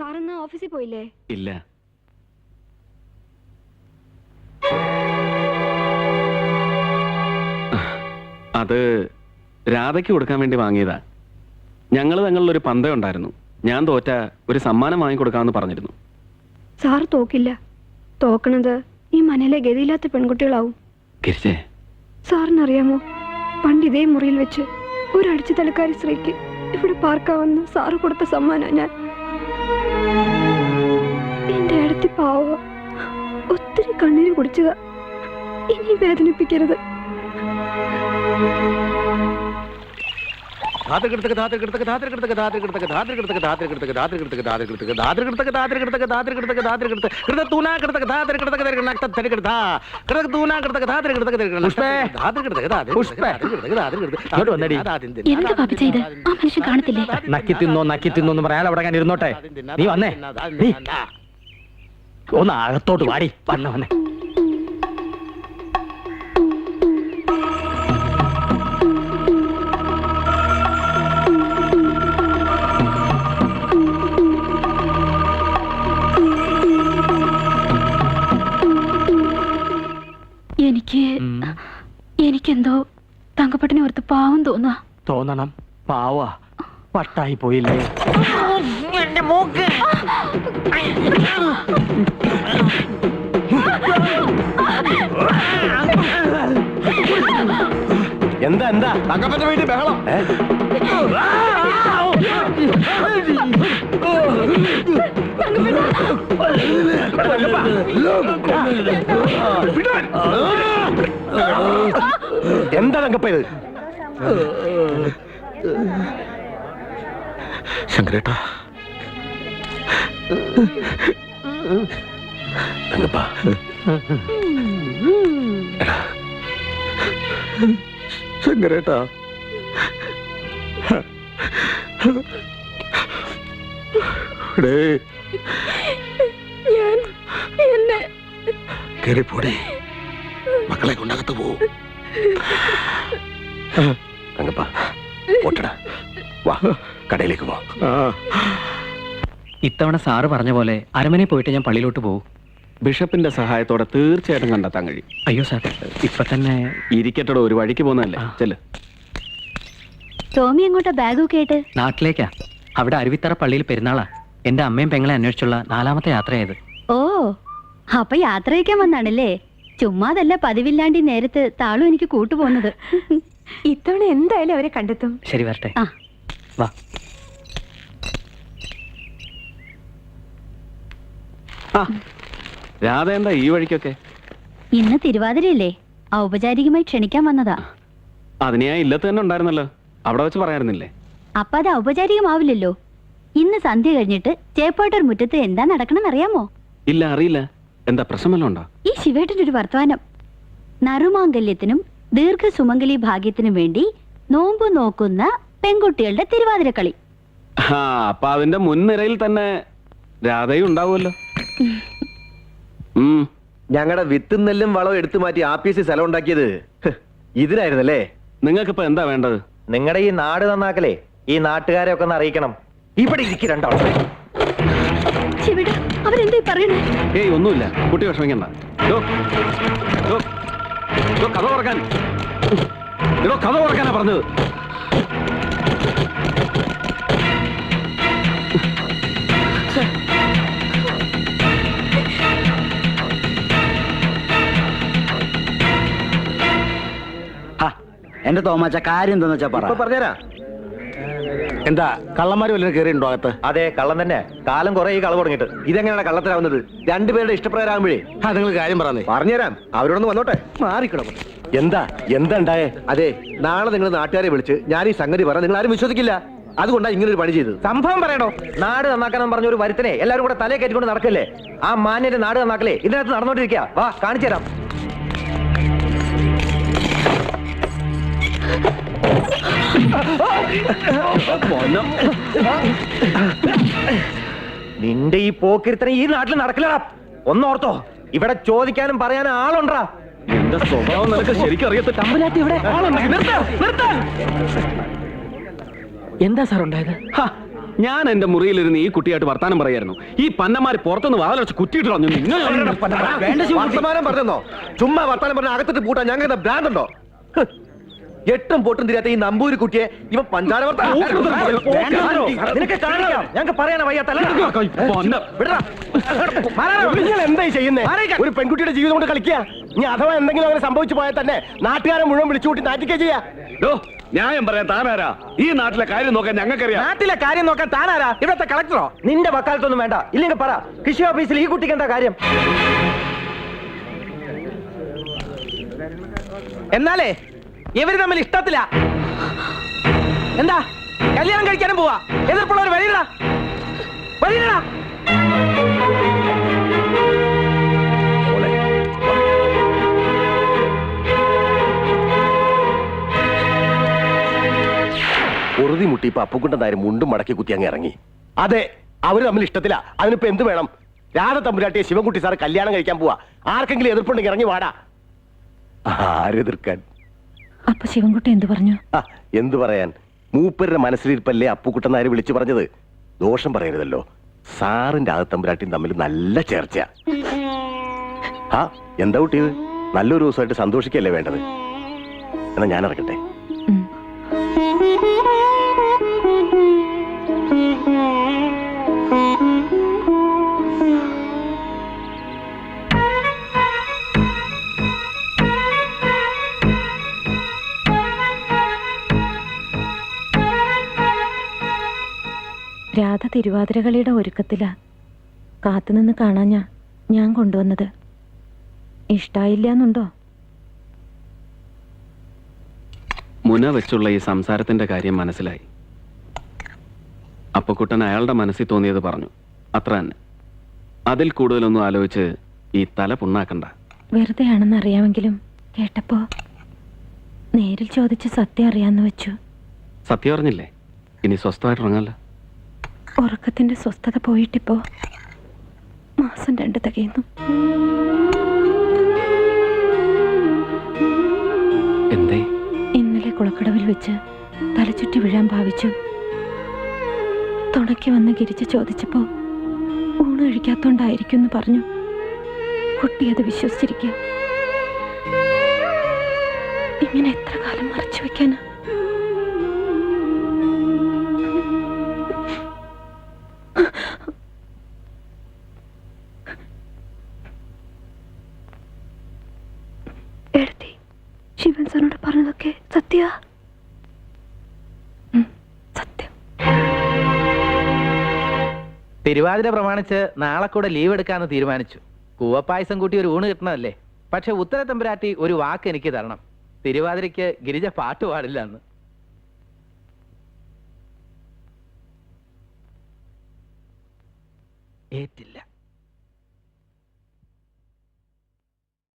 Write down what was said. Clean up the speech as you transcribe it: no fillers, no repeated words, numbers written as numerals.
സാറിന്ന് ഓഫീസിൽ പോയില്ലേ? ഇല്ല. അത് രാധയ്ക്ക് കൊടുക്കാൻ വേണ്ടി വാങ്ങിയതാ. ഞങ്ങൾ തങ്ങളിലൊരു പന്തയം ഉണ്ടായിരുന്നു. ഞാൻ തോറ്റ ഒരു സമ്മാനം വാങ്ങിക്കൊടുക്കാമെന്ന് പറഞ്ഞിരുന്നു. സാർ തോക്കില്ല. തോക്കണത് ഈ മനയിലെ ഗതിയില്ലാത്ത പെൺകുട്ടികളാവും. സാറിനറിയാമോ, പണ്ട് ഇതേ മുറിയിൽ വെച്ച് ഒരു അടിച്ചു തലക്കാരി സ്ത്രീക്ക് ഇവിടെ പാർക്കാവെന്ന് സാറ് കൊടുത്ത സമ്മാനം ഞാൻ. എന്റെ അടുത്ത് പാവ ഒത്തിരി കണ്ണീര് കുടിച്ചത. ഇനി വേദനിപ്പിക്കരുത്. നക്കി തിന്നോന്ന് പറയാൻ അവിടെ ഞാൻ ഇരുന്നോട്ടെ. നീ വന്നേ, ഒന്ന് അകത്തോട്ട് വാടി. വന്നേ എനിക്കെന്തോ തങ്കപ്പട്ടിനെ ഓർത്ത് പാവം തോന്നണം. പാവ പട്ടായി പോയില്ലേ? എന്താ എന്താ തങ്കപ്പന്റെ വീട്ടിൽ ബഹളം? എന്താ തങ്കപ്പ ഇത്? ശങ്കരേട്ടാ, തങ്കപ്പ ശങ്കരേട്ടാ, കേറിപ്പോടി, മക്കളെ കൊണ്ടകത്ത് പോവൂ. തങ്കപ്പ ഓട്ടടാ, വാ കടയിലേക്ക് പോ. ഇത്തവണ സാറ് പറഞ്ഞ പോലെ അരമനെ പോയിട്ട് ഞാൻ പള്ളിയിലോട്ട് പോകും. ബിഷപ്പിന്റെ സഹായത്തോടെ തീർച്ചയായിട്ടും കണ്ടെത്താൻ കഴിയും. അയ്യോ സാർ, ഇപ്പൊ തന്നെ ഇരിക്കട്ടോ, ഒരു വഴിക്ക് പോകുന്നതല്ലേ. ചെല്. ടോമി എങ്ങോട്ടാ ബാഗ് കേട്ട്? നാട്ടിലേക്കാ. അവിടെ അരുവിത്തറ പള്ളിയിൽ പെരുന്നാളാ. എന്റെ അമ്മയും പെങ്ങളെ അന്വേഷിച്ചുള്ള 4ാമത്തെ യാത്രയായത്. ഓ, അപ്പൊ യാത്ര വയ്ക്കാൻ വന്നാണല്ലേ? ചുമ്മാതല്ല പതിവില്ലാണ്ടി നേരത്ത് താളും എനിക്ക് കൂട്ടുപോകുന്നത്. ഇത്തവണ എന്തായാലും അവരെ കണ്ടെത്തും. ശരി, വരട്ടെ. വാ. രാധ എന്താ ഈ വഴിക്കൊക്കെ? ഇന്ന് തിരുവാതിരയല്ലേ, ഔപചാരികമായി ക്ഷണിക്കാൻ വന്നതാ. അതിന് ഞാൻ ഇല്ലത്ത് തന്നെ ഉണ്ടായിരുന്നല്ലോ, അവിടെ വെച്ച് പറയാറുന്നില്ലേ? അപ്പൊ അത് ഔപചാരികമാവില്ലല്ലോ. ഇന്ന് സന്ധ്യ കഴിഞ്ഞിട്ട് ചേപ്പാട്ടർ മുറ്റത്ത് എന്താ നടക്കണം അറിയാമോ? ഇല്ല, അറിയില്ല. എന്താ പ്രശ്നമല്ലോ ഉണ്ടോ? ഈ ശിവേട്ടന്റെ ഒരു വർത്തമാനം. നറുമാംഗല്യത്തിനും ദീർഘസുമംഗലി ഭാഗ്യത്തിനും വേണ്ടി നോമ്പ് നോക്കുന്ന പെൺകുട്ടികളുടെ തിരുവാതിരക്കളി. അപ്പൊ അതിന്റെ മുൻനിരയിൽ തന്നെ രാധയും ഉണ്ടാവുമല്ലോ. ഞങ്ങളുടെ വിത്തും നെല്ലും വളവും എടുത്തു മാറ്റി ആപ്പീസിൽ സ്ഥലം ഉണ്ടാക്കിയത് ഇതിനായിരുന്നല്ലേ? നിങ്ങൾക്കിപ്പോ എന്താ വേണ്ടത്? നിങ്ങളുടെ ഈ നാട് നന്നാക്കലേ ഈ നാട്ടുകാരെ ഒക്കെ ഒന്ന് അറിയിക്കണം. ഇവിടെ ഇരിക്കും രണ്ടാളും. ഏയ് ഒന്നുമില്ല, കുട്ടി വിഷമിക്കണ്ട. കഥ ഓർക്കാൻ കഥ ഓർക്കാനാ പറഞ്ഞത്. എന്റെ തോമാച്ച കാര്യം എന്താന്ന് വെച്ചാ പറഞ്ഞാ. എന്താ കള്ളന്മാര് വല്ലതും കയറിയുണ്ടോ അകത്ത്? അതെ, കള്ളം തന്നെ. കാലം കുറെ ഈ കളവ് തുടങ്ങിയിട്ട്. ഇതെങ്ങനെയാണ് കള്ളത്തിലാവുന്നത്? രണ്ടുപേരുടെ ഇഷ്ടപ്രകാരമാകുമ്പോഴേ. നിങ്ങൾ കാര്യം പറഞ്ഞുതരാം. അവരോടൊന്ന് വന്നോട്ടെ. മാറിക്കണം. എന്താ ഉണ്ടായേ? അതെ, നാളെ നിങ്ങൾ നാട്ടുകാരെ വിളിച്ച് ഞാൻ ഈ സംഗതി പറഞ്ഞ നിങ്ങൾ ആരും വിശ്വസിക്കില്ല. അതുകൊണ്ടാണ് ഇങ്ങനെ ഒരു പണി ചെയ്തത്. സംഭവം പറയണോ? നാട് നന്നാക്കണം പറഞ്ഞ ഒരു വരുത്തനെ എല്ലാവരും കൂടെ തലയെ കയറ്റിക്കൊണ്ട് നടക്കല്ലേ? ആ മാന്യന്റെ നാട് നന്നാക്കലേ ഇതിനകത്ത് നടന്നോണ്ടിരിക്കുക. വാ, കാണിച്ചു തരാം. നിന്റെ ഈ പോക്കിരുത്തനെ ഈ നാട്ടിൽ നടക്കില്ലടാ. ഒന്നോർത്തോ, ഇവിടെ ചോദിക്കാനും പറയാനും ആളുണ്ടാ. എന്റെ സ്വഭാവം നിനക്ക് ശരിക്കും അറിയത്തില്ല. തമ്പുരാട്ടി ഇവിടെ എന്താ സാർ ഉണ്ടായത്? ഞാൻ എന്റെ മുറിയിലിരുന്ന് ഈ കുട്ടിയായിട്ട് വർത്താനം പറയായിരുന്നു. ഈ പന്നമാര് പുറത്തുനിന്ന് വാതിലടച്ച് കുറ്റിയിട്ട് കളഞ്ഞു. വർത്തമാനം പറഞ്ഞോ? ചുമ്മാ വർത്താനം പറഞ്ഞ അകത്തിട്ട് പൂട്ടാൻ ഞങ്ങൾക്ക് ഭ്രാന്തുണ്ടോ? എട്ടും പൊട്ടും തിരിയാത്ത ഈ നമ്പൂരി കുട്ടിയെ ഇവൻ പഞ്ചാര ഞങ്ങൾക്ക് പറയാനാ വയ്യാത്തല്ല. നിങ്ങൾ എന്തായി ചെയ്യുന്നേ? ഒരു പെൺകുട്ടിയുടെ ജീവിതം കൊണ്ട് കളിക്കുക. ഇനി അഥവാ എന്തെങ്കിലും അങ്ങനെ സംഭവിച്ചു പോയാൽ തന്നെ നാട്ടുകാരെ മുഴുവൻ വിളിച്ചു കൂട്ടി നാറ്റിക്കുക ചെയ്യാ. ന്യായം പറയാൻ താനാരാ? ഈ നാട്ടിലെ കാര്യം നോക്കാൻ ഞങ്ങൾക്കറിയാം. നാട്ടിലെ കാര്യം നോക്കാൻ താനാരാ? ഇവിടത്തെ കളക്ടറോ? നിന്റെ വക്കാലത്തൊന്നും വേണ്ട. ഇല്ലെങ്കിൽ പറ, കൃഷി ഓഫീസിൽ ഈ കുട്ടിക്ക് എന്താ കാര്യം? എന്നാലേ ഇവര് തമ്മിൽ ഇഷ്ടത്തില്ല. എന്താ കല്യാണം കഴിക്കാനും പോവാ? എതിർപ്പുള്ളവർ വഴിയിടാ വഴിയിടാ. പൊറുതി മുട്ടി ഇപ്പൊ അപ്പുക്കുട്ടനായാലും മുണ്ടും മടക്കി കുത്തി അങ്ങ് ഇറങ്ങി. അതെ, അവര് തമ്മിൽ ഇഷ്ടത്തില്ല. അതിനിപ്പോ എന്ത് വേണം? രാധ തമ്പുരാട്ടിയെ ശിവൻകുട്ടി സാറ് കല്യാണം കഴിക്കാൻ പോവാ. ആർക്കെങ്കിലും എതിർപ്പുണ്ടെങ്കിൽ ഇറങ്ങി വാടാ. ആരെതിർക്കാൻ? അപ്പൊ ശിവൻകുട്ടി എന്ത് പറഞ്ഞു? എന്തു പറയാൻ? മൂപ്പരുടെ മനസ്സിലിരിപ്പല്ലേ അപ്പുക്കുട്ടനാര് വിളിച്ചു പറഞ്ഞത്. ദോഷം പറയരുതല്ലോ. സാറിന്റെ ആദത്തമ്പുരാട്ടിയും തമ്മിൽ നല്ല ചേർച്ച. എന്താ കുട്ടിയത്? നല്ലൊരു ദിവസമായിട്ട് സന്തോഷിക്കല്ലേ വേണ്ടത്. എന്നാ ഞാൻ ഇറങ്ങട്ടെ. രാധ തിരുവാതിരകളിയുടെ ഒരുക്കത്തിലാ. കാത്തുനിന്ന് കാണാഞ്ഞാ ഞാൻ കൊണ്ടുവന്നത്. ഇഷ്ടായില്ലെന്നുണ്ടോ? മുന വെച്ചുള്ള ഈ സംസാരത്തിന്റെ കാര്യം മനസ്സിലായി. അപ്പക്കുട്ടൻ അയാളുടെ മനസ്സിൽ തോന്നിയത് പറഞ്ഞു, അത്ര തന്നെ. അതിൽ കൂടുതലൊന്നും ആലോചിച്ച് ഈ തല പുണ്ണാക്കണ്ട. വെറുതെ ആണെന്ന് അറിയാമെങ്കിലും കേട്ടപ്പോ നേരിൽ ചോദിച്ച് സത്യം അറിയാന്ന് വെച്ചു. സത്യം അറിഞ്ഞില്ലേ? ഇനി സ്വസ്ഥമായിട്ട് ഇറങ്ങാലോ. ഉറക്കത്തിന്റെ സ്വസ്ഥത പോയിട്ടിപ്പോ മാസം 2 തികയുന്നു. എന്തേ? ഇന്നലെ കുളക്കടവിൽ വെച്ച് തലചുറ്റി വീഴാൻ ഭാവിച്ചു. തുണയ്ക്ക് വന്ന് ഗിരിച്ച് ചോദിച്ചപ്പോ ഊണ് കഴിക്കാത്തോണ്ടായിരിക്കും എന്ന് പറഞ്ഞു. കുട്ടി അത് വിശ്വസിച്ചിരിക്കുക. ഇങ്ങനെ എത്ര കാലം മറച്ചു വെക്കാനാ? എഴുതി ശിവൻ സാറിനോട് പറഞ്ഞതൊക്കെ സത്യ? സത്യം. തിരുവാതിര പ്രമാണിച്ച് നാളെ കൂടെ ലീവ് എടുക്കാന്ന് തീരുമാനിച്ചു. കൂവപ്പായസം കൂട്ടി ഒരു ഊണ് കിട്ടണമല്ലേ. പക്ഷെ ഉത്തരത്തമ്പുരാട്ടി ഒരു വാക്ക് എനിക്ക് തരണം. തിരുവാതിരയ്ക്ക് ഗിരിജ പാട്ട് പാടില്ല എന്ന്. ഏറ്റില്ല.